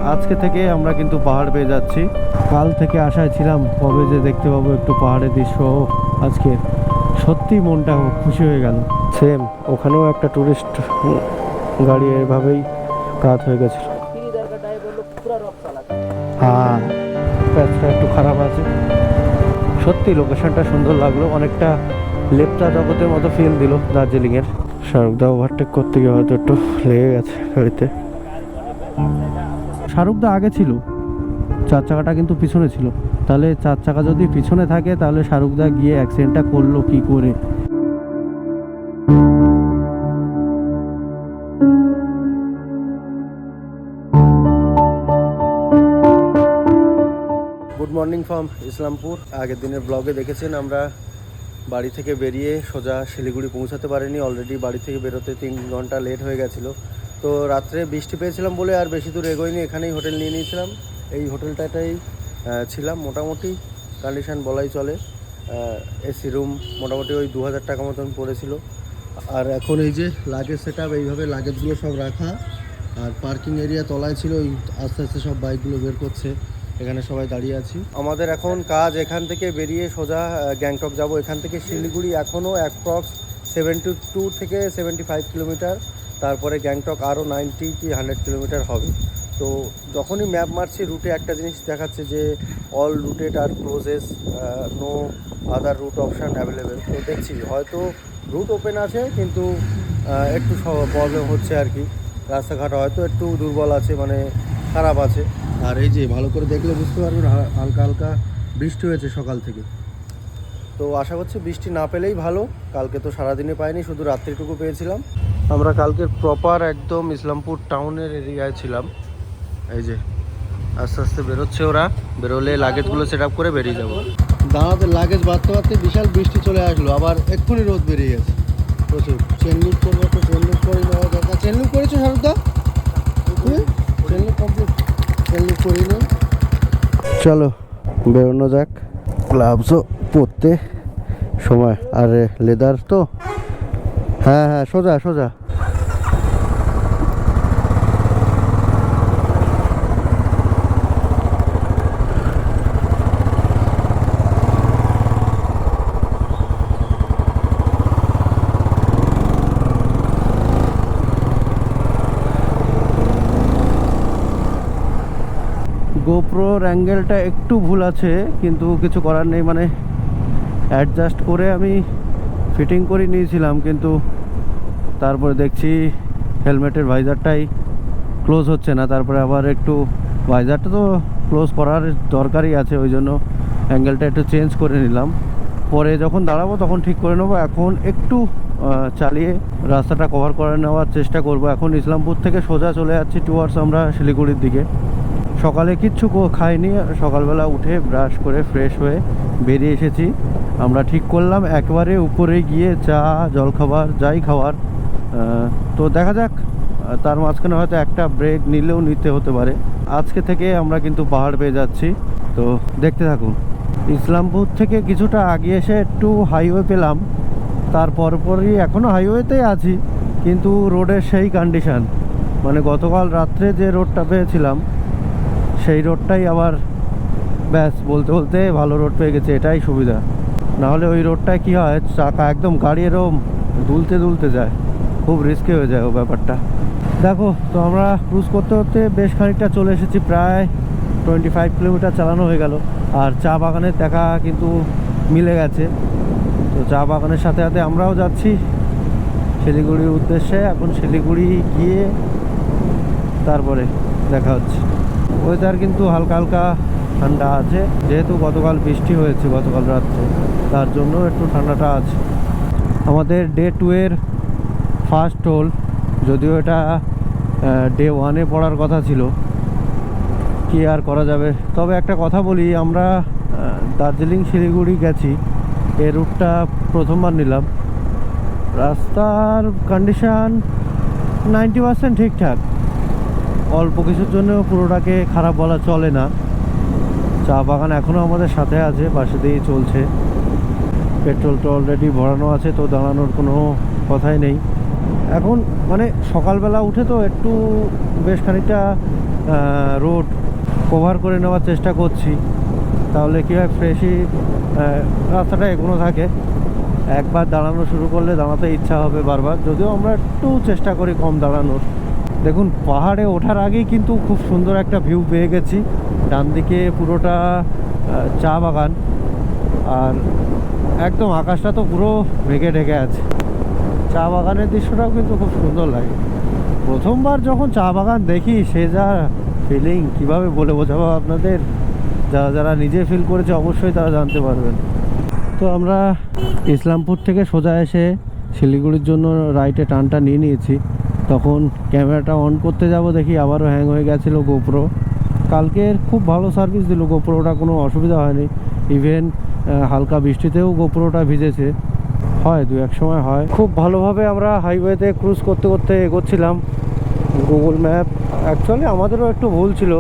আজকে থেকে আমরা কিন্তু পাহাড় পেয়ে যাচ্ছি। কাল থেকে আশায় ছিলাম কবে যে দেখতে পাবো একটু পাহাড়ের দৃশ্য। আজকে সত্যি মনটা খুশি হয়ে গেল। সেম ওখানেও একটা টুরিস্ট গাড়ি এভাবেই কাজ হয়ে গেছিল। হ্যাঁ, প্যাচটা একটু খারাপ আছে। সত্যি লোকেশনটা সুন্দর লাগলো, অনেকটা লেপচা জগতের মতো ফিল দিল দার্জিলিংয়ের। শাহরুখদা ওভারটেক করতে গিয়ে হয়তো একটু লেগে গেছে গাড়িতে। শাহরুখদা আগে ছিল, চার চাকাটা কিন্তু পিছনে ছিল। তাহলে চার চাকা যদি পিছনে থাকে তাহলে শাহরুখদা গিয়ে অ্যাক্সিডেন্টটা করলো কি করে? Good morning from Islampur. আগের দিনের ব্লগে দেখেছেন আমরা বাড়ি থেকে বেরিয়ে সোজা শিলিগুড়ি পৌঁছাতে পারিনি। অলরেডি বাড়ি থেকে বেরোতে 3 ঘন্টা লেট হয়ে গেছিলো। তো রাত্রে বৃষ্টি পেয়েছিলাম বলে আর বেশি দূর এগোয়নি, এখানেই হোটেল নিয়ে নিয়েছিলাম। এই হোটেলটাতেই ছিলাম। মোটামুটি কন্ডিশন বলাই চলে। এসি রুম মোটামুটি ওই 2000 টাকা মতন পড়েছিল। আর এখন এই যে লাগেজ সেট আপ, এইভাবে লাগেজগুলো সব রাখা। আর পার্কিং এরিয়া তলায় ছিল, ওই আস্তে আস্তে সব বাইকগুলো বের করছে। এখানে সবাই দাঁড়িয়ে আছি। আমাদের এখন কাজ এখান থেকে বেরিয়ে সোজা গ্যাংটক যাব। এখান থেকে শিলিগুড়ি এখনও অ্যাপ্রক্স 72 থেকে 75 কিলোমিটার। তারপরে গ্যাংটক আরও 90 কি 100 কিলোমিটার হবে। তো যখনই ম্যাপ মারছি রুটে একটা জিনিস দেখাচ্ছে যে all routed are closes, no other route option available. তো দেখছি হয়তো রুট ওপেন আছে, কিন্তু একটু প্রবলেম হচ্ছে আর কি। রাস্তাঘাট হয়তো একটু দুর্বল আছে, মানে খারাপ আছে। আর এই যে ভালো করে দেখলে বুঝতে পারবেন হালকা হালকা বৃষ্টি হয়েছে সকাল থেকে। তো আশা করছি বৃষ্টি না পেলেই ভালো। কালকে তো সারাদিনে পাইনি, শুধু রাত্রিটুকু পেয়েছিলাম। আমরা কালকে প্রপার একদম ইসলামপুর টাউনের এরিয়ায় ছিলাম। এই যে আস্তে আস্তে বেরোচ্ছে ওরা, বেরোলে লাগেজগুলো সেট আপ করে বেরিয়ে যাবো। দাঁড়াতে লাগেজ বাঁধতে বাঁধতে বিশাল বৃষ্টি চলে আসলো, আবার এক্ষুনি রোদ বেরিয়ে গেছে প্রচুর। চেন লুক করবো, তো চেন লুক করে নেওয়া দরকার। চেন লুক করেছো Sharada? Chain lock complete, chain lock করিয়ে নেই। চলো বেরোনো যাক। গ্লাভসও পরতে সময়, আর লেদার তো। হ্যাঁ হ্যাঁ, সোজা সোজা। গোপ্রোর অ্যাঙ্গেলটা একটু ভুল আছে, কিন্তু কিছু করার নেই। মানে অ্যাডজাস্ট করে আমি ফিটিং করে নিয়েছিলাম, কিন্তু তারপরে দেখছি হেলমেটের ভাইজারটাই ক্লোজ হচ্ছে না। তারপরে আবার একটু ভাইজারটা তো ক্লোজ করার দরকারই আছে, ওই জন্য অ্যাঙ্গেলটা একটু চেঞ্জ করে নিলাম। পরে যখন দাঁড়াবো তখন ঠিক করে নেবো। এখন একটু চালিয়ে রাস্তাটা কভার করে নেওয়ার চেষ্টা করব। এখন ইসলামপুর থেকে সোজা চলে যাচ্ছি টুয়ার্ডস আমরা শিলিগুড়ির দিকে। সকালে কিচ্ছু খাইনি, সকালবেলা উঠে ব্রাশ করে ফ্রেশ হয়ে বেরিয়ে এসেছি। আমরা ঠিক করলাম একবারে উপরে গিয়ে চা জলখাবার যাই খাওয়ার। তো দেখা যাক, তার মাঝখানে হয়তো একটা ব্রেক নিলেও নিতে হতে পারে। আজকে থেকে আমরা কিন্তু পাহাড় পেয়ে যাচ্ছি, তো দেখতে থাকুন। ইসলামপুর থেকে কিছুটা আগে এসে একটু হাইওয়ে পেলাম। তারপরই এখনও হাইওয়েতেই আছি, কিন্তু রোডের সেই কন্ডিশান, মানে গতকাল রাত্রে যে রোডটা পেয়েছিলাম সেই রোডটাই আবার ব্যাস বলতে বলতে ভালো রোড পেয়ে গেছে। এটাই সুবিধা, নাহলে ওই রোডটায় কী হয়, চাকা একদম গাড়ি এরম দুলতে দুলতে যায়, খুব রিস্কি হয়ে যায় ও ব্যাপারটা। দেখো তো আমরা ক্রুজ করতে করতে বেশ খানিকটা চলে এসেছি, প্রায় 25 কিলোমিটার চালানো হয়ে গেল। আর চা বাগানের দেখা কিন্তু মিলে গেছে। তো চা বাগানের সাথে সাথে আমরাও যাচ্ছি শিলিগুড়ির উদ্দেশ্যে। এখন শিলিগুড়ি গিয়ে তারপরে দেখা হচ্ছে। ওয়েদার কিন্তু হালকা হালকা ঠান্ডা আছে, যেহেতু গতকাল বৃষ্টি হয়েছে গতকাল রাত্রে, তার জন্য একটু ঠান্ডাটা আছে। আমাদের ডে 2 এর ফার্স্ট হোল, যদিও এটা ডে 1-এ পড়ার কথা ছিল, কি আর করা যাবে। তবে একটা কথা বলি, আমরা দার্জিলিং শিলিগুড়ি গেছি, এই রুটটা প্রথমবার নিলাম। রাস্তার কন্ডিশান 90% ঠিকঠাক, অল্প কিছুর জন্য পুরোটাকে খারাপ বলা চলে না। চা বাগান এখনও আমাদের সাথে আছে, পাশে দিয়েই চলছে। পেট্রোল তো অলরেডি ভরানো আছে, তো দাঁড়ানোর কোনো কথাই নেই। এখন মানে সকালবেলা উঠে তো একটু বেশ খানিকটা রোড কভার করে নেওয়ার চেষ্টা করছি, তাহলে কী হয় ফ্রেশই রাস্তাটা এগোনো থাকে। একবার দাঁড়ানো শুরু করলে দাঁড়াতে ইচ্ছা হবে বারবার, যদিও আমরা একটু চেষ্টা করি কম দাঁড়ানোর। দেখুন পাহাড়ে ওঠার আগেই কিন্তু খুব সুন্দর একটা ভিউ পেয়ে গেছি। ডান দিকে পুরোটা চা বাগান, আর একদম আকাশটা তো পুরো মেঘে ঢেকে আছে। চা বাগানের দৃশ্যটাও কিন্তু খুব সুন্দর লাগে। প্রথমবার যখন চা বাগান দেখি সে যা ফিলিং, কীভাবে বলে বোঝাবো আপনাদের, যারা যারা নিজে ফিল করেছে অবশ্যই তারা জানতে পারবেন। তো আমরা ইসলামপুর থেকে সোজা এসে শিলিগুড়ির জন্য রাইটে টানটা নিয়ে নিয়েছি। তখন ক্যামেরাটা অন করতে যাব, দেখি আবারও হ্যাং হয়ে গেছিলো গোপ্রো। কালকের খুব ভালো সার্ভিস দিল গোপ্রোটা, কোনো অসুবিধা হয়নি। ইভেন হালকা বৃষ্টিতেও গোপ্রোটা ভিজেছে, হয় দু এক সময় হয়। খুব ভালোভাবে আমরা হাইওয়েতে ক্রুজ করতে করতে এগোচ্ছিলাম। গুগল ম্যাপ অ্যাকচুয়ালি আমাদেরও একটু ভুল ছিল,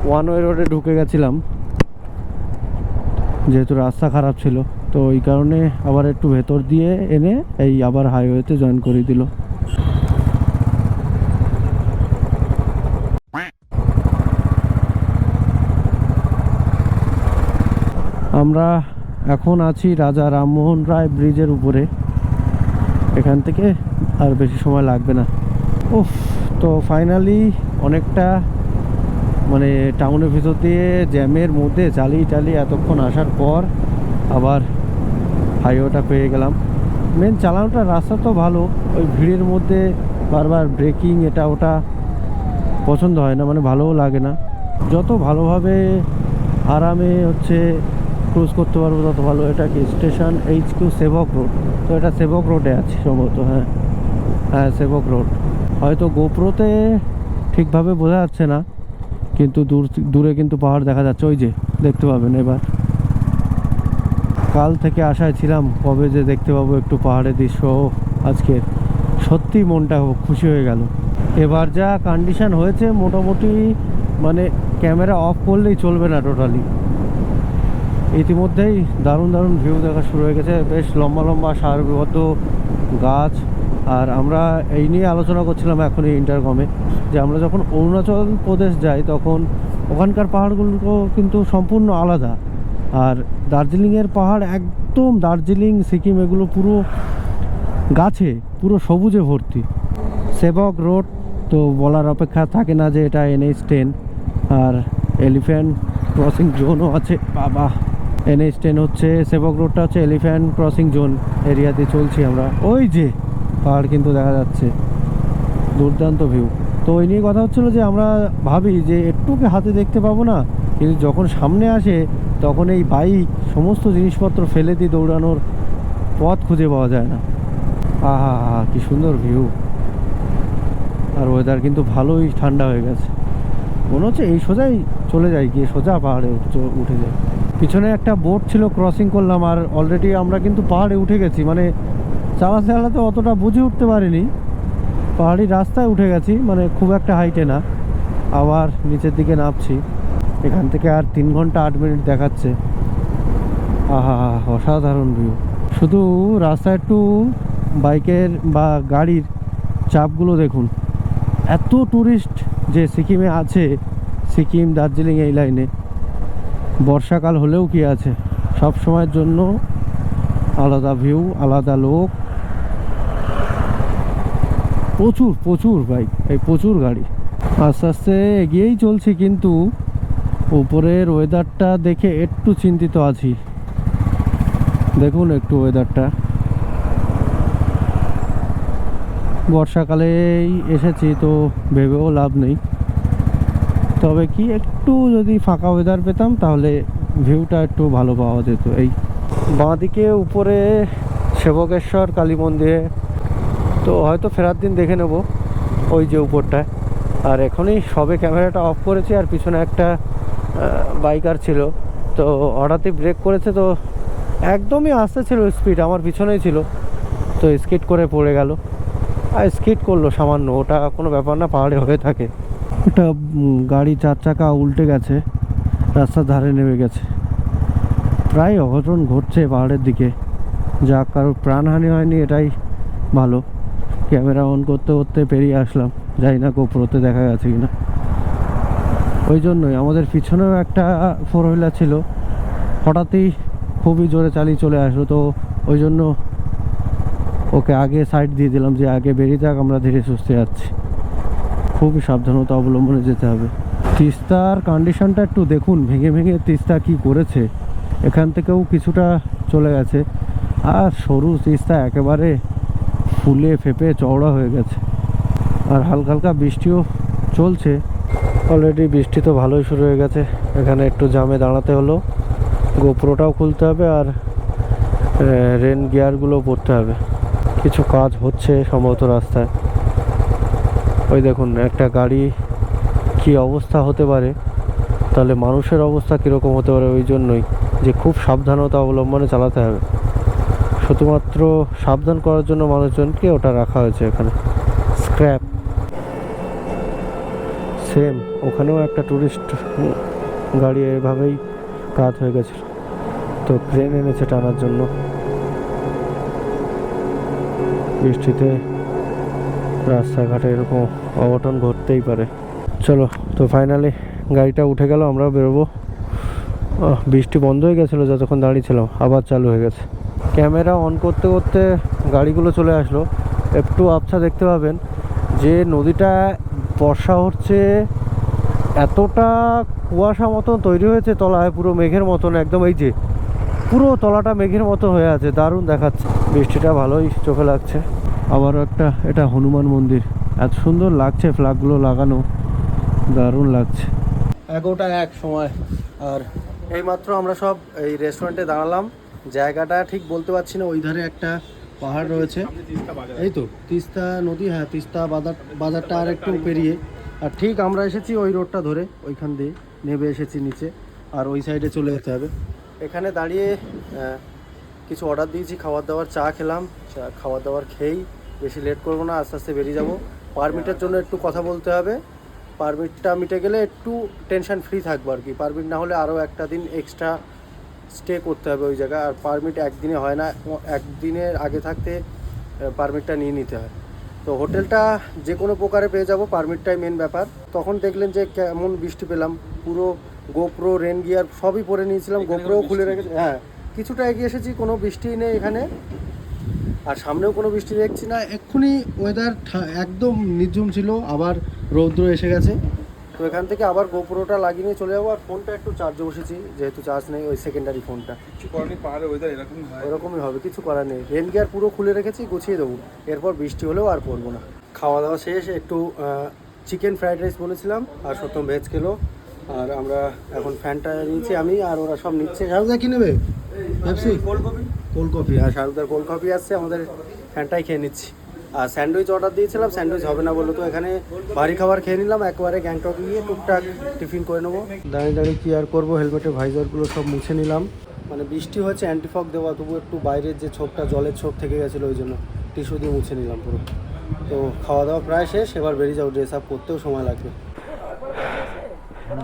ওয়ান ওয়ে রোডে ঢুকে গেছিলাম যেহেতু রাস্তা খারাপ ছিল। তো এই কারণে আবার একটু ভেতর দিয়ে এনে এই আবার হাইওয়েতে জয়েন করে দিল। আমরা এখন আছি রাজা রামমোহন রায় ব্রিজের উপরে। এখান থেকে আর বেশি সময় লাগবে না। উফ, তো ফাইনালি অনেকটা মানে টাউনের ভিতর দিয়ে জ্যামের মধ্যে চালিয়ে এতক্ষণ আসার পর আবার হাইওয়েটা পেয়ে গেলাম। মেন চালানোটা রাস্তা তো ভালো, ওই ভিড়ের মধ্যে বারবার ব্রেকিং এটা ওটা পছন্দ হয় না, মানে ভালোও লাগে না। যত ভালোভাবে আরামে ক্রুজ করতে পারবো তত ভালো। এটা কি স্টেশন HQ সেবক রোড, তো এটা সেবক রোডে আছে সম্ভবত। হ্যাঁ হ্যাঁ, সেবক রোড। হয়তো গোপ্রোতে ঠিকভাবে বোঝা যাচ্ছে না, কিন্তু দূরে কিন্তু পাহাড় দেখা যাচ্ছে, ওই যে দেখতে পাবেন এবার। কাল থেকে আশায় ছিলাম কবে যে দেখতে পাবো একটু পাহাড়ের দৃশ্য। আজকে সত্যি মনটা খুশি হয়ে গেল। এবার যা কন্ডিশন হয়েছে মোটামুটি মানে ক্যামেরা অফ করলেই চলবে না টোটালি। ইতিমধ্যেই দারুণ দারুণ ভিউ দেখা শুরু হয়ে গেছে, বেশ লম্বা লম্বা সারিবদ্ধ গাছ। আর আমরা এই নিয়ে আলোচনা করছিলাম এখনই ইন্টারকমে, যে আমরা যখন অরুণাচল প্রদেশ যাই তখন ওখানকার পাহাড়গুলো কিন্তু সম্পূর্ণ আলাদা। আর দার্জিলিংয়ের পাহাড় একদম, দার্জিলিং সিকিম এগুলো পুরো গাছে, পুরো সবুজে ভর্তি। সেবক রোড তো বলার অপেক্ষা থাকে না যে এটা NH10। আর এলিফ্যান্ট ক্রসিং জোনও আছে। বাবা, NH10 সেবক রোডটা এলিফ্যান্ট ক্রসিং জোন এরিয়াতে চলছি আমরা। ওই যে পাহাড় কিন্তু দেখা যাচ্ছে, দুর্দান্ত ভিউ। তো ওই নিয়ে কথা হচ্ছিলো যে আমরা ভাবি যে একটুকে হাতে দেখতে পাবো না, কিন্তু যখন সামনে আসে তখন এই বাইক সমস্ত জিনিসপত্র ফেলে দিয়ে দৌড়ানোর পথ খুঁজে পাওয়া যায় না। আহা হা, কি সুন্দর ভিউ। আর ওয়েদার কিন্তু ভালোই ঠান্ডা হয়ে গেছে, মনে হচ্ছে এই সোজাই চলে যায়, গিয়ে সোজা পাহাড়ে উঠে যায়। পিছনে একটা বোট ছিল, ক্রসিং করলাম, আর অলরেডি আমরা কিন্তু পাহাড়ে উঠে গেছি। মানে চালাতে অতটা বুঝে উঠতে পারিনি, পাহাড়ি রাস্তায় উঠে গেছি, মানে খুব একটা হাইটে না। আবার নিচের দিকে নামছি। এখান থেকে আর 3 ঘন্টা 8 মিনিট দেখাচ্ছে। আহা, অসাধারণ ভিউ। শুধু রাস্তায় একটু বাইকের বা গাড়ির চাপগুলো দেখুন। এত ট্যুরিস্ট যে সিকিমে আছে, সিকিম দার্জিলিং এই লাইনে, বর্ষাকাল হলেও কি আছে, সব সময়ের জন্য আলাদা ভিউ, আলাদা লোক, প্রচুর বাইক, প্রচুর গাড়ি। আস্তে আস্তে এগিয়েই চলছি, কিন্তু উপরের ওয়েদারটা দেখে একটু চিন্তিত আছি। দেখুন একটু ওয়েদারটা, বর্ষাকালেই এসেছি তো ভেবেও লাভ নেই। তবে কি একটু যদি ফাঁকা ওয়েদার পেতাম তাহলে ভিউটা একটু ভালো পাওয়া যেত। এই বাঁদিকে উপরে সেবকেশ্বর কালী মন্দিরে, তো হয়তো ফেরার দিন দেখে নেব ওই যে উপরটায়। আর এখনই সবে ক্যামেরাটা অফ করেছি, আর পিছনে একটা বাইকার ছিল, তো হঠাৎই ব্রেক করেছে, তো একদমই আস্তে ছিল স্পিড, আমার পিছনেই ছিল, তো স্কিড করে পড়ে গেল। আর স্কিড করলো সামান্য, ওটা কোনো ব্যাপার না, পাহাড়ে হয়ে থাকে। একটা গাড়ি 4 চাকা উল্টে গেছে, রাস্তার ধারে নেমে গেছে। প্রায় অঘটন ঘটছে পাহাড়ের দিকে, যা কারোর প্রাণহানি হয়নি, এটাই ভালো। ক্যামেরা অন করতে করতে পেরিয়ে আসলাম, জানি না গোপ্রোতে দেখা গেছে কিনা। ওই জন্যই আমাদের পিছনেও একটা 4 হুইলার ছিল, হঠাৎই খুবই জোরে চালিয়ে চলে আসলো, তো ওই জন্য ওকে আগে সাইড দিয়ে দিলাম যে আগে বেরিয়ে যাক, আমরা ধীরে সুস্থে যাচ্ছি। খুবই সাবধানতা অবলম্বনে যেতে হবে। তিস্তার কন্ডিশনটা একটু দেখুন, ভেঙে ভেঙে তিস্তা কি করেছে। এখান থেকেও কিছুটা চলে গেছে, আর সরু তিস্তা একেবারে ফুলে ফেপে চওড়া হয়ে গেছে। আর হালকা হালকা বৃষ্টিও চলছে, অলরেডি বৃষ্টি তো ভালোই শুরু হয়ে গেছে। এখানে একটু জামে দাঁড়াতে হলো, গোপ্রোটাও খুলতে হবে আর রেন গিয়ারগুলো পরতে হবে। কিছু কাজ হচ্ছে সম্ভবত রাস্তায়। ওই দেখুন একটা গাড়ি কি অবস্থা হতে পারে, তাহলে মানুষের অবস্থা কীরকম হতে পারে। ওই জন্যই যে খুব সাবধানতা অবলম্বনে চালাতে হবে। শুধুমাত্র সাবধান করার জন্য মানুষজনকে ওটা রাখা হয়েছে এখানে। স্ক্র্যাপ সেম, ওখানেও একটা টুরিস্ট গাড়ি এভাবেই কাত হয়ে গেছিল, তো ক্রেন এনেছে টানার জন্য। বৃষ্টিতে রাস্তাঘাটে এরকম অঘটন ঘটতেই পারে। চলো, তো ফাইনালি গাড়িটা উঠে গেল, আমরা বেরোবো। বৃষ্টি বন্ধ হয়ে গেছিলো যতক্ষণ দাঁড়িয়েছিলাম, আবার চালু হয়ে গেছে। ক্যামেরা অন করতে করতে গাড়িগুলো চলে আসলো। একটু আবছা দেখতে পাবেন যে নদীটা বর্ষা হচ্ছে, এতটা কুয়াশা মতন তৈরি হয়েছে তলায়, পুরো মেঘের মতন একদম। এই যে পুরো তলাটা মেঘের মতো হয়ে আছে, দারুণ দেখাচ্ছে। বৃষ্টিটা ভালোই চোখে লাগছে। আবারও একটা, এটা হনুমান মন্দির, এত সুন্দর লাগছে ফ্ল্যাগগুলো লাগানো, দারুণ লাগছে। 11টা 1 সময়, আর এইমাত্র আমরা সব এই রেস্টুরেন্টে দাঁড়ালাম। জায়গাটা ঠিক বলতে পারছি না, ওই ধারে একটা পাহাড় রয়েছে, এই তো তিস্তা নদী, হ্যাঁ তিস্তা বাজারটা আর একটু পেরিয়ে। আর ঠিক আমরা এসেছি ওই রোডটা ধরে, ওইখান দিয়ে নেমে এসেছি নিচে, আর ওই সাইডে চলে যেতে হবে। এখানে দাঁড়িয়ে কিছু অর্ডার দিয়েছি, খাবার দাবার, চা খেলাম, খাবার দাবার খেয়েই বেশি লেট করবো না, আস্তে আস্তে বেরিয়ে যাব। পারমিটের জন্য একটু কথা বলতে হবে, পারমিটটা মিটে গেলে একটু টেনশন ফ্রি থাকবো আর কি। পারমিট না হলে আরও একটা দিন এক্সট্রা স্টে করতে হবে ওই জায়গায়, আর পারমিট একদিনে হয় না, একদিনের আগে থাকতে পারমিটটা নিয়ে নিতে হয়। তো হোটেলটা যে কোনো প্রকারে পেয়ে যাব, পারমিটটাই মেন ব্যাপার। তখন দেখলেন যে কেমন বৃষ্টি পেলাম, পুরো গোপ্রো রেন গিয়ার সবই পরে নিয়েছিলাম, গোপ্রোও খুলে রেখেছি। হ্যাঁ, কিছুটা এগিয়ে এসেছি, কোনো বৃষ্টি নেই এখানে, আর সামনেও কোনো বৃষ্টি দেখছি না। এক্ষুনি ওয়েদার একদম নির্ঝুম ছিল, আবার রৌদ্র এসে গেছে। তো এখান থেকে আবার গোপ্রোটা লাগিয়ে নিয়ে চলে যাবো। আর ফোনটা একটু চার্জে বসেছি, যেহেতু চার্জ নেই, ওই সেকেন্ডারি ফোনটা। কিছু করার নেই, পাহাড়ে ওয়েদার এরকমই হবে, কিছু করার নেই। রেন গিয়ার পুরো খুলে রেখেছি, গুছিয়ে দেবো, এরপর বৃষ্টি হলেও আর পড়বো না। খাওয়া দাওয়া শেষ, একটু চিকেন ফ্রাইড রাইস বলেছিলাম, আর সত্যম ভেজ খেলো। আর আমরা এখন ফ্যানটা নিয়েছি আমি, আর ওরা সব নিচ্ছে। শাহরুদা কি নেবে? Pepsi, cold coffee. আর শাহরুদার কোল্ড কফি আসছে, আমাদের ফ্যানটাই খেয়ে নিচ্ছি। আর স্যান্ডউইচ অর্ডার দিয়েছিলাম, স্যান্ডউইচ হবে না বললো, তো এখানে ভারী খাবার খেয়ে নিলাম। একবারে গ্যাংটক গিয়ে টুকটাক টিফিন করে নেবো। দাঁড়িয়ে দাঁড়িয়ে কী আর করবো, হেলমেটের ভাইজারগুলো সব মুছে নিলাম। মানে বৃষ্টি হয়েছে, অ্যান্টিফগ দেওয়া, তবু একটু বাইরের যে ছোপটা, জলের ছোপ থেকে গেছিলো, ওই জন্য টিস্যু দিয়ে মুছে নিলাম পুরো। তো খাওয়া দাওয়া প্রায় শেষ, এবার বেরিয়ে যাবো, ড্রেস আপ করতেও সময় লাগবে।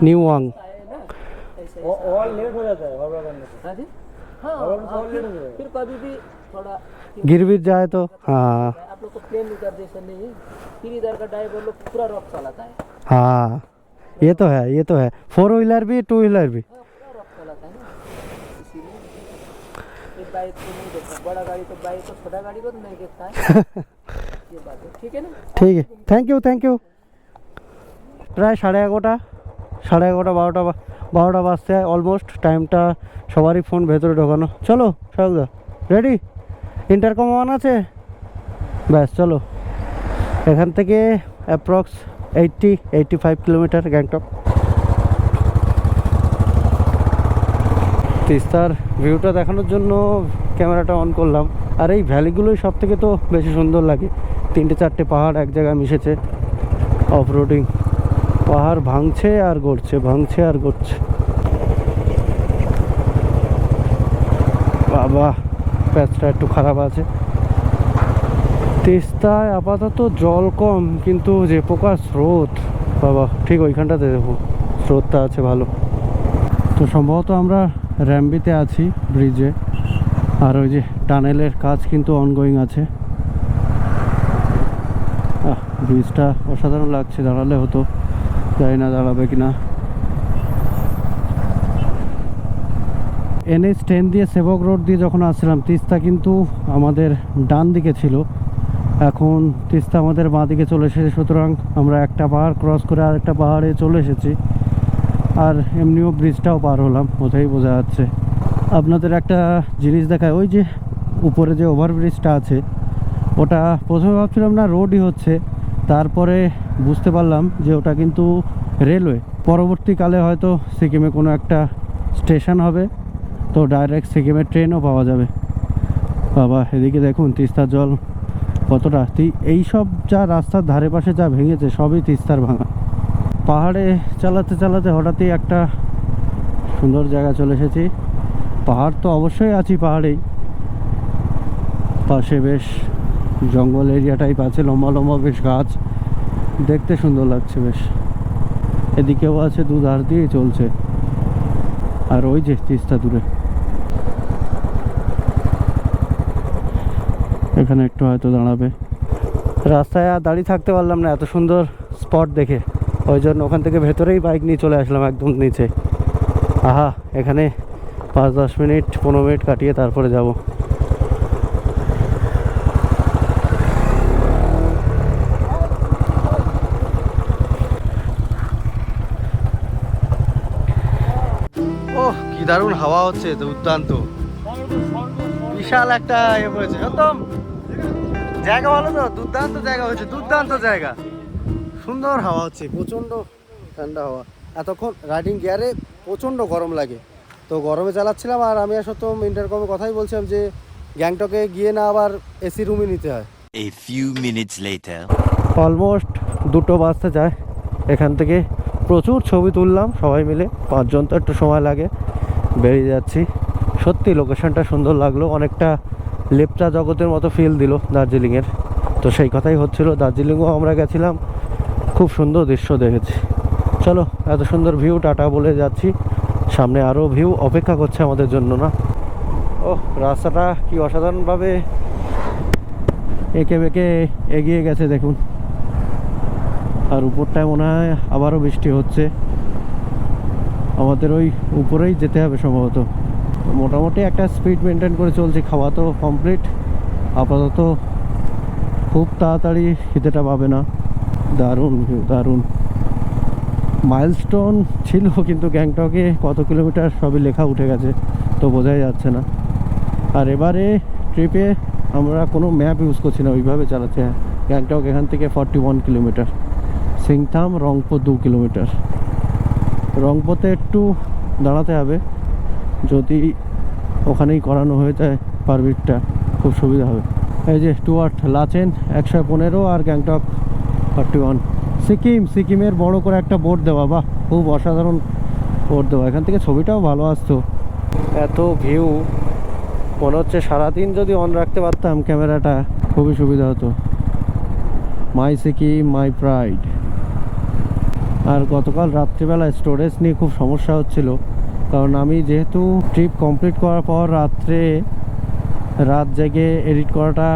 নিউ ওয়াং और लेट हो जाता है, हाँ जी, हाँ फिर कभी भी थोड़ा गिर भी जाए तो हाँ, आप लोग को प्लेन रिजर्वेशन नहीं है, फिर इधर का ड्राइवर लोग पूरा रॉक चलाता है। हाँ ये तो है, ये तो है। 4 व्हीलर भी 2 व्हीलर भी पूरा रॉक चलाता है ना, इसीलिए एक बाइक को नहीं देखता, बड़ा गाड़ी तो बाइक को, छोटा गाड़ी को तो नहीं देखता है। ये बात है, ठीक है ना? ठीक है, थैंक यू। প্রায় 11:30 12টা বাজতে অলমোস্ট। টাইমটা সবারই ফোন ভেতরে ঢোকানো। চলো শাহরুদা, রেডি? ইন্টারকম অন আছে? ব্যাস চলো। এখান থেকে অ্যাপ্রক্স 85 কিলোমিটার গ্যাংটক। তিস্তার ভিউটা দেখানোর জন্য ক্যামেরাটা অন করলাম। আর এই ভ্যালিগুলোই সব থেকে তো বেশি সুন্দর লাগে, 3-4টে পাহাড় এক জায়গায় মিশেছে। অফ রোডিং, পাহাড় ভাঙছে আর গড়ছে, ভাঙছে আর গড়ছে। বাবা, প্যাচটা একটু খারাপ আছে। তিস্তায় আপাতত জল কম, কিন্তু যে প্রকার স্রোত, বাবা ঠিক ওইখানটাতে দেখো স্রোতটা আছে ভালো। তো সম্ভবত আমরা র্যাম্বিতে আছি, ব্রিজে। আর ওই যে টানেলের কাজ কিন্তু অনগোয়িং আছে। ব্রিজটা অসাধারণ লাগছে, দাঁড়ালে হতো, জানি না দাঁড়াবে কিনা। NH10 দিয়ে সেবক রোড দিয়ে যখন আসছিলাম, তিস্তা কিন্তু আমাদের ডান দিকে ছিল, এখন তিস্তা আমাদের বাঁ দিকে চলে এসেছে। সুতরাং আমরা একটা পাহাড় ক্রস করে আরেকটা পাহাড়ে চলে এসেছি, আর এমনিও ব্রিজটাও পার হলাম, ওটাই বোঝা যাচ্ছে। আপনাদের একটা জিনিস দেখায়, ওই যে উপরে যে ওভারব্রিজটা আছে, ওটা প্রথমে ভাবছিলাম না রোডই হচ্ছে, তারপরে বুঝতে পারলাম যে ওটা কিন্তু রেলওয়ে। পরবর্তীকালে হয়তো সিকিমে কোনো একটা স্টেশন হবে, তো ডাইরেক্ট সিকিমের ট্রেনও পাওয়া যাবে। বাবা, এদিকে দেখুন তিস্তার জল কতটা, এই সব যা রাস্তার ধারে পাশে যা ভেঙেছে সবই তিস্তার ভাঙা। পাহাড়ে চালাতে চালাতে হঠাৎই একটা সুন্দর জায়গা চলে এসেছি। পাহাড় তো অবশ্যই আছি, পাহাড়েই পাশে বেশ জঙ্গল এরিয়া টাইপ আছে, লম্বা লম্বা বেশ গাছ, দেখতে সুন্দর লাগছে বেশ। এদিকেও আছে, দুধার দিয়ে চলছে, আর ওই যে তিস্তা দূরে। এখানে একটু হয়তো দাঁড়াবে। রাস্তায় আর দাঁড়িয়ে থাকতে পারলাম না এত সুন্দর স্পট দেখে, ওই জন্য ওখান থেকে ভেতরেই বাইক নিয়ে চলে আসলাম একদম নিচে। আহা, এখানে 5-10 মিনিট 15 মিনিট কাটিয়ে তারপরে যাব। ওহ, কি দারুণ হাওয়া হচ্ছে, দুর্দান্ত, বিশাল একটা ইয়ে পড়েছে একদম। জায়গা ভালো তো, দুর্দান্ত জায়গা হয়েছে, দুর্দান্ত জায়গা, সুন্দর হাওয়া হচ্ছে, প্রচণ্ড ঠান্ডা হাওয়া। এতক্ষণ রাইডিং গিয়ারে প্রচণ্ড গরম লাগে, তো গরমে চালাচ্ছিলাম, আর আমি আসলে তো ইন্টারকমে কথাই বলছিলাম যে গ্যাংটকে গিয়ে না আবার এসি রুমে নিতে হয়। A few minutes later. Almost 2টো বাজতে যায়। এখান থেকে প্রচুর ছবি তুললাম সবাই মিলে, 5 জন তো একটু সময় লাগে। বেরিয়ে যাচ্ছি। সত্যি লোকেশনটা সুন্দর লাগলো, অনেকটা লেপচা জগতের মতো ফিল দিল দার্জিলিংয়ের। তো সেই কথাই হচ্ছিল, দার্জিলিংও আমরা গেছিলাম, খুব সুন্দর দৃশ্য দেখেছি। চলো, এত সুন্দর ভিউ, টাটা বলে যাচ্ছি, সামনে আরও ভিউ অপেক্ষা করছে আমাদের জন্য। না ওহ, রাস্তাটা কি অসাধারণভাবে এঁকে বেঁকে এগিয়ে গেছে দেখুন। আর উপরটায় মনে হয় আবারও বৃষ্টি হচ্ছে, আমাদের ওই উপরেই যেতে হবে সম্ভবত। মোটামুটি একটা স্পিড মেনটেন করে চলছি, খাওয়া তো কমপ্লিট আপাতত, খুব তাড়াতাড়ি খিদেটা পাবে না। দারুণ ভিউ, দারুণ। মাইলস্টোন ছিল, কিন্তু গ্যাংটকে কত কিলোমিটার সবই লেখা উঠে গেছে, তো বোঝাই যাচ্ছে না। আর এবারে ট্রিপে আমরা কোনো ম্যাপ ইউজ করছি না, ওইভাবে চালাচ্ছি। গ্যাংটক এখান থেকে 41 কিলোমিটার, সিংথাম রংপো 2 কিলোমিটার। রংপোতে একটু দাঁড়াতে হবে, যদি ওখানেই করানো হয়ে যায় পারমিটটা, খুব সুবিধা হবে। এই যে টুয়ার্ড লাচেন 115 আর গ্যাংটক 41। সিকিমের বড় করে একটা বোর্ড দেওয়া, বাহ, খুব অসাধারণ বোর্ড দেওয়া। এখান থেকে ছবিটাও ভালো আসতো। এত ভিউ, মনে হচ্ছে সারাদিন যদি অন রাখতে পারতাম ক্যামেরাটা, খুবই সুবিধা হতো। মাই সিকিম মাই প্রাইড। আর গতকাল রাত্রিবেলা স্টোরেজ নিয়ে খুব সমস্যা হচ্ছিল, কারণ আমি যেহেতু ট্রিপ কমপ্লিট করার পর রাত জেগে এডিট করাটা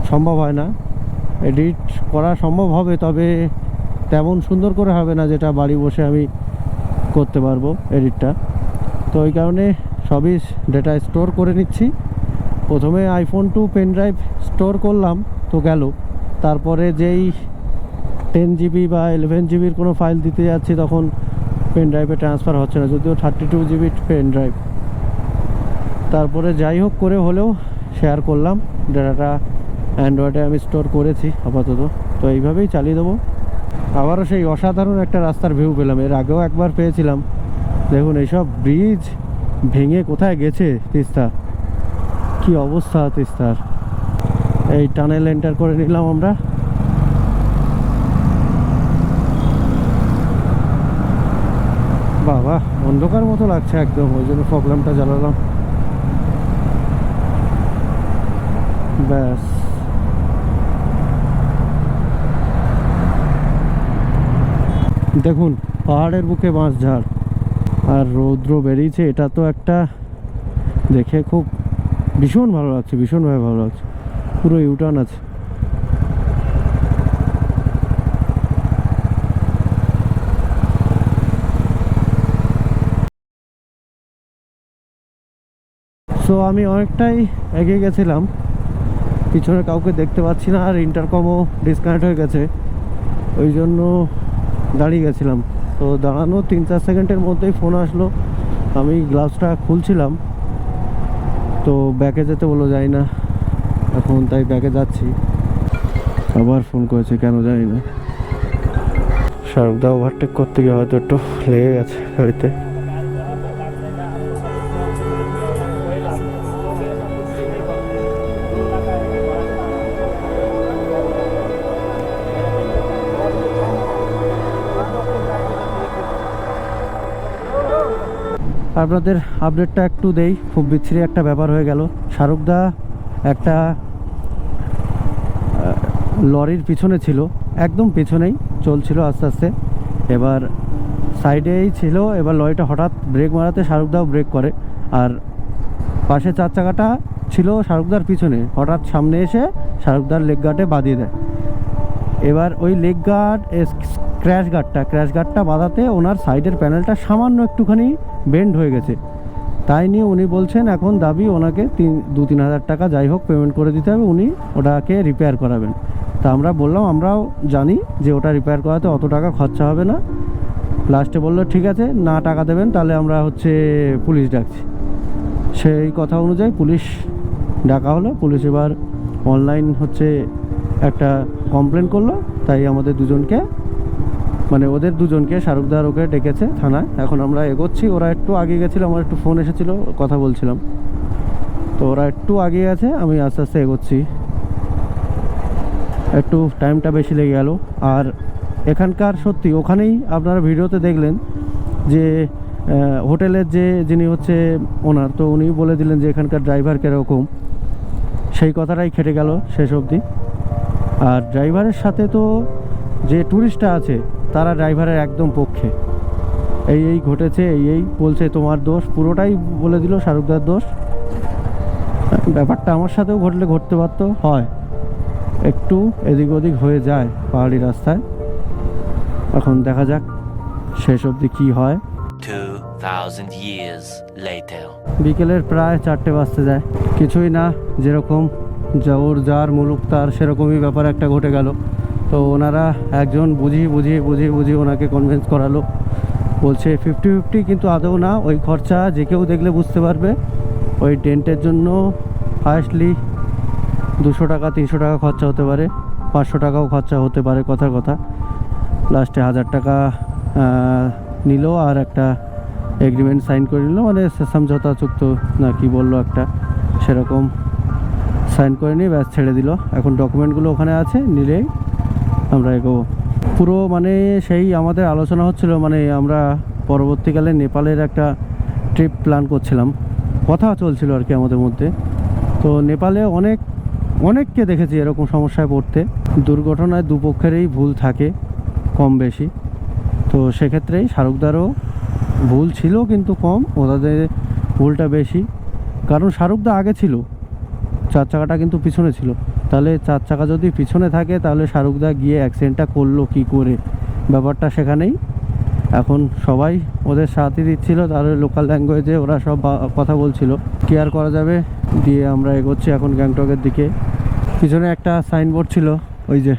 সম্ভব হয় না। এডিট করা সম্ভব হবে, তবে তেমন সুন্দর করে হবে না যেটা বাড়ি বসে আমি করতে পারবো এডিটটা। তো ওই কারণে সবই ডেটা স্টোর করে নিচ্ছি। প্রথমে iPhone to pen drive store করলাম, তো গেল। তারপরে যেই 10 জিবি বা 11 জিবির কোনো ফাইল দিতে যাচ্ছি, তখন পেন ড্রাইভে ট্রান্সফার হচ্ছে না, যদিও 32 জিবি পেন ড্রাইভ। তারপরে যাই হোক করে হলেও শেয়ার করলাম ডেটাটা, অ্যান্ড্রয়েডে আমি স্টোর করেছি আপাতত। তো এইভাবেই চালিয়ে দেবো। আবারও সেই অসাধারণ একটা রাস্তার ভিউ পেলাম, এর আগেও একবার পেয়েছিলাম। দেখুন এইসব ব্রিজ ভেঙে কোথায় গেছে তিস্তা, কি অবস্থা তিস্তার। এই টানেল এন্টার করে নিলাম আমরা। বাবা, অন্ধকার মতো লাগছে একদম, ওই জন্য ফগ ল্যাম্পটা জ্বালালাম। ব্যাস, দেখুন পাহাড়ের বুকে বাঁশঝাড়, আর রৌদ্র বেরিয়েছে। এটা তো একটা দেখে খুব ভীষণ ভালো লাগছে, ভীষণভাবে ভালো লাগছে। পুরো ইউটার্ন আছে। সো আমি অনেকটাই এগিয়ে গেছিলাম, পিছনে কাউকে দেখতে পাচ্ছি না, আর ইন্টারকমও ডিসকানেক্ট হয়ে গেছে, ওই জন্য দাঁড়িয়ে গেছিলাম। তো দাঁড়ানো 3-4 সেকেন্ডের মধ্যেই ফোন আসলো, আমি গ্লাভসটা খুলছিলাম, তো ব্যাকে যেতে বললো, যাই না এখন, তাই ব্যাকে যাচ্ছি। আবার ফোন করেছে, কেন জানি না। শাহরুখদা ওভারটেক করতে গিয়ে হয়তো একটু লেগে গেছে গাড়িতে। আপনাদের আপডেটটা একটু দেই, খুব বিচ্ছিরি একটা ব্যাপার হয়ে গেল। শাহরুখদা একটা লরির পিছনে ছিল, একদম পিছনেই চলছিল আস্তে আস্তে, এবার সাইডেই ছিল, এবার লরিটা হঠাৎ ব্রেক মারাতে শাহরুখদাও ব্রেক করে, আর পাশে 4 চাকাটা ছিল শাহরুখদার পিছনে, হঠাৎ সামনে এসে শাহরুখদার লেগ গার্ডে বাঁধিয়ে দেয়। এবার ওই লেগ গার্ড ক্র্যাশ গার্ডটা বাঁধাতে ওনার সাইডের প্যানেলটা সামান্য একটুখানি বেন্ড হয়ে গেছে, তাই নিয়ে উনি বলছেন এখন দাবি ওনাকে 2-3 হাজার টাকা যাই হোক পেমেন্ট করে দিতে হবে, উনি ওটাকে রিপেয়ার করাবেন। তা আমরা বললাম আমরাও জানি যে ওটা রিপেয়ার করাতে অত টাকা খরচা হবে না। লাস্টে বললো ঠিক আছে, না টাকা দেবেন তাহলে আমরা পুলিশ ডাকছি। সেই কথা অনুযায়ী পুলিশ ডাকা হলো। পুলিশ এবার অনলাইন একটা কমপ্লেন করলো, তাই আমাদের দুজনকে, মানে ওদের দুজনকে, শাহরুখদার ওকে ডেকেছে থানায়। এখন আমরা এগোচ্ছি, ওরা একটু আগে গেছিলো, আমার একটু ফোন এসেছিলো, কথা বলছিলাম, তো ওরা একটু আগে আছে, আমি আস্তে আস্তে এগোচ্ছি, একটু টাইমটা বেশি লেগে গেল। আর এখানকার সত্যি, ওখানেই আপনারা ভিডিওতে দেখলেন যে হোটেলের যিনি ওনার, তো উনি বলে দিলেন যে এখানকার ড্রাইভার কীরকম, সেই কথাটাই খেটে গেল শেষ অবধি। আর ড্রাইভারের সাথে তো যে ট্যুরিস্টটা আছে তারা ড্রাইভারের একদম পক্ষে, এই ঘটেছে, এই বলছে তোমার দোষ, পুরোটাই বলে দিল শাহরুখদার দোষ। ব্যাপারটা আমার সাথেও ঘটতে পারতো, হয় একটু এদিক ওদিক হয়ে যায় পাহাড়ি রাস্তায়। এখন দেখা যাক শেষ অবধি কী হয়। 2000 years later. বিকেলের প্রায় 4টে বাজতে যায়, কিছুই না, যেরকম যার মুলুক তার, সেরকমই ব্যাপার একটা ঘটে গেল। তো ওনারা একজন বুঝিয়ে ওনাকে কনভিন্স করালো, বলছে 50-50, কিন্তু আদৌ না, ওই খরচা যে কেউ দেখলে বুঝতে পারবে, ওই ডেন্টের জন্য হায়েস্টলি 200 টাকা 300 টাকা খরচা হতে পারে, 500 টাকাও খরচা হতে পারে, কথার কথা। লাস্টে 1000 টাকা নিল, আর একটা এগ্রিমেন্ট সাইন করে নিল, মানে সমঝোতা চুক্ত না কি বললো একটা, সেরকম সাইন করে নিয়ে ব্যাস ছেড়ে দিল। এখন ডকুমেন্টগুলো ওখানে আছে, নিলেই আমরা এগোবো। পুরো মানে সেই আমাদের আলোচনা হচ্ছিল, মানে আমরা পরবর্তীকালে নেপালের একটা ট্রিপ প্ল্যান করছিলাম, কথা চলছিল আর কি আমাদের মধ্যে। তো নেপালে অনেককে দেখেছি এরকম সমস্যায় পড়তে, দুর্ঘটনায় দুপক্ষেরই ভুল থাকে কম বেশি। তো সেক্ষেত্রেই শাহরুখদারও ভুল ছিল, কিন্তু কম, ওদের ভুলটা বেশি, কারণ শাহরুখদা আগে ছিল, 4 চাকাটা কিন্তু পিছনে ছিল। তাহলে 4 চাকা যদি পিছনে থাকে, তাহলে শাহরুখদা গিয়ে অ্যাক্সিডেন্টটা করলো কী করে, ব্যাপারটা সেখানেই। এখন সবাই ওদের সাথে দিচ্ছিল, তাহলে লোকাল ল্যাঙ্গুয়েজে ওরা সব কথা বলছিল, কি আর করা যাবে। দিয়ে আমরা এগোচ্ছি এখন গ্যাংটকের দিকে। পিছনে একটা সাইনবোর্ড ছিল, ওই যে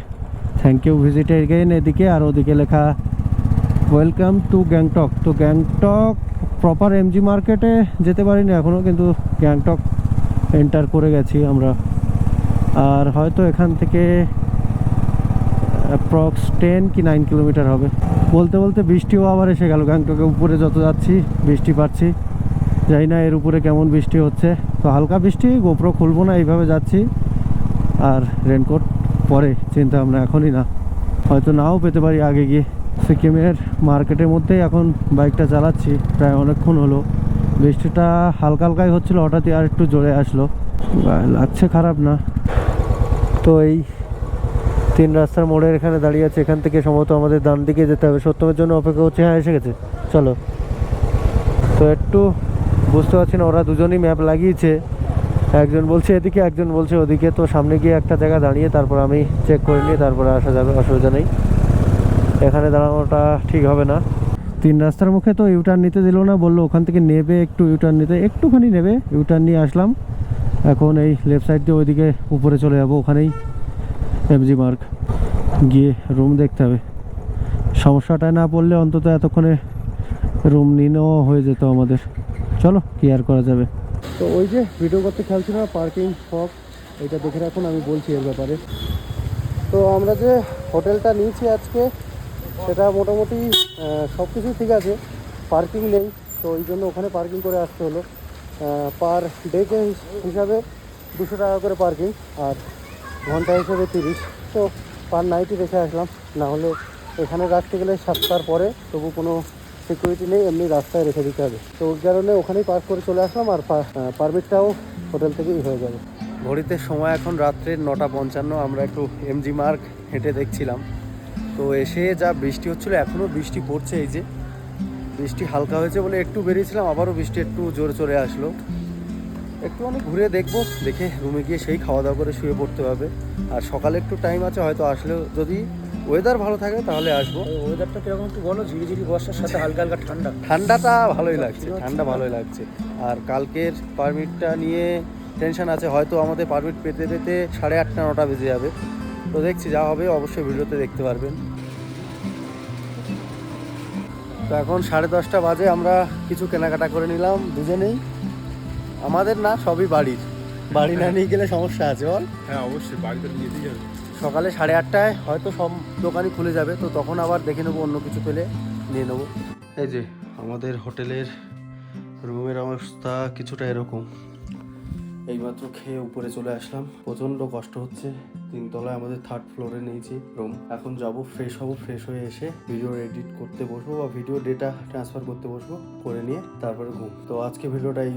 থ্যাংক ইউ ভিজিট এগেইন এদিকে, আর ওদিকে লেখা ওয়েলকাম টু গ্যাংটক। তো গ্যাংটক প্রপার এমজি মার্কেটে যেতে পারিনি এখনও, কিন্তু গ্যাংটক এন্টার করে গেছি আমরা। আর হয়তো এখান থেকে অ্যাপ্রক্স 10 কি 9 কিলোমিটার হবে। বলতে বলতে বৃষ্টিও আবার এসে গেল। গ্যাংটকের উপরে যত যাচ্ছি বৃষ্টি পাচ্ছি, জানি না এর উপরে কেমন বৃষ্টি হচ্ছে। তো হালকা বৃষ্টি, গোপ্রো খুলবো না, এইভাবে যাচ্ছি। আর রেনকোট পরে চিন্তা ভাবনা, এখনই না, হয়তো নাও পেতে পারি আগে গিয়ে। সিকিমের মার্কেটের মধ্যেই এখন বাইকটা চালাচ্ছি, প্রায় অনেকক্ষণ হলো। বৃষ্টিটা হালকাই হচ্ছিল, হঠাৎই আর একটু জোরে আসলো, লাগছে খারাপ না। তো এই 3 রাস্তার মোড়ের এখানে দাঁড়িয়ে আছে, এখান থেকে সম্ভবত আমাদের ডান দিকে যেতে হবে। সত্যমের জন্য অপেক্ষা হচ্ছে, হ্যাঁ এসে গেছে, চলো। তো একটু বুঝতে পারছি না, ওরা দুজনই ম্যাপ লাগিয়েছে, একজন বলছে এদিকে, একজন বলছে ওদিকে। তো সামনে গিয়ে একটা জায়গা দাঁড়িয়ে তারপর আমি চেক করে নিয়ে তারপরে আসা যাবে, অসুবিধা নেই। এখানে দাঁড়ানোটা ঠিক হবে না। তিন রাস্তার মুখে তো ইউটার্ন নিতে দিল না, বললো ওখান থেকে নেবে একটু ইউটার্ন নিতে, একটুখানি নেবে, ইউটার্ন নিয়ে আসলাম। এখন এই লেফট সাইড দিয়ে ওইদিকে উপরে চলে যাবো, ওখানেই এমজি মার্গ, গিয়ে রুম দেখতে হবে। সমস্যাটায় না পড়লে অন্তত এতক্ষণে রুম নিয়েও হয়ে যেত আমাদের। চলো কি আর করা যাবে। তো ওই যে ভিডিও করতে খেয়াল ছিল না, পার্কিং শপ, এটা দেখে রাখুন, আমি বলছি এর ব্যাপারে। তো আমরা যে হোটেলটা নিয়েছি আজকে, সেটা মোটামুটি সব কিছুই ঠিক আছে, পার্কিং নেই, তো ওই জন্য ওখানে পার্কিং করে আসতে হলো। পার ডেকে হিসাবে 200 টাকা করে পার্কিং, আর ঘন্টা হিসেবে 30। তো পার নাইটই রেখে আসলাম, না হলে এখানে রাখতে গেলে 7টার পরে তবু কোনো সিকিউরিটি নেই, এমনি রাস্তায় রেখে দিতে হবে। তো ওই কারণে ওখানেই পার্ক করে চলে আসলাম, আর পারমিটটাও হোটেল থেকেই হয়ে যাবে। ঘড়িতে সময় এখন রাত্রে 9:55, আমরা একটু এমজি মার্গ হেঁটে দেখছিলাম। তো এসে যা বৃষ্টি হচ্ছিলো, এখনও বৃষ্টি পড়ছে, এই যে বৃষ্টি হালকা হয়েছে বলে একটু বেরিয়েছিলাম, আবারও বৃষ্টি একটু জোরে চলে আসলো। একটু অনেক ঘুরে দেখবো, দেখে রুমে গিয়ে সেই খাওয়া দাওয়া করে শুয়ে পড়তে হবে। আর সকালে একটু টাইম আছে, হয়তো আসলেও যদি ওয়েদার ভালো থাকে তাহলে আসবো। ওয়েদারটা কিরকম একটু বলো, ঝিরিঝিরি বর্ষার সাথে হালকা হালকা ঠান্ডা। ঠান্ডাটা ভালোই লাগছে, ঠান্ডা ভালোই লাগছে। আর কালকের পারমিটটা নিয়ে টেনশন আছে, হয়তো আমাদের পারমিট পেতে পেতে 8:30 9টা বেজে যাবে। তো দেখছি, যা হবে অবশ্যই ভিডিওতে দেখতে পারবেন। তো এখন 10:30 বাজে, আমরা কিছু কেনাকাটা করে নিলাম দুজনেই, আমাদের না, সবই বাড়ির। বাড়ি না নিয়ে গেলে সমস্যা আছে বল। হ্যাঁ অবশ্যই, বাড়িতে নিয়ে দিয়ে যাবে। সকালে 8:30টায় হয়তো সব দোকানই খুলে যাবে, তো তখন আবার দেখে নেবো, অন্য কিছু পেলে নিয়ে নেবো। এই যে আমাদের হোটেলের রুমের অবস্থা কিছুটা এরকম। এইমাত্র খেয়ে উপরে চলে আসলাম, প্রচণ্ড কষ্ট হচ্ছে। 3 তলায় আমাদের 3rd ফ্লোরে নিয়েছি রুম। এখন যাব, ফ্রেশ হব, ফ্রেশ হয়ে এসে ভিডিও এডিট করতে বসবো বা ভিডিও ডেটা ট্রান্সফার করতে বসবো, করে নিয়ে তারপরে ঘুম। তো আজকে ভিডিওটা এই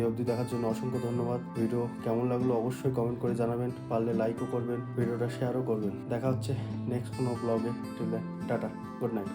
অবধি দেখার জন্য অসংখ্য ধন্যবাদ। ভিডিও কেমন লাগলো অবশ্যই কমেন্ট করে জানাবেন, পারলে লাইকও করবেন, ভিডিওটা শেয়ারও করবেন। দেখা হচ্ছে নেক্সট কোনো ব্লগে। Till then, tata, good night.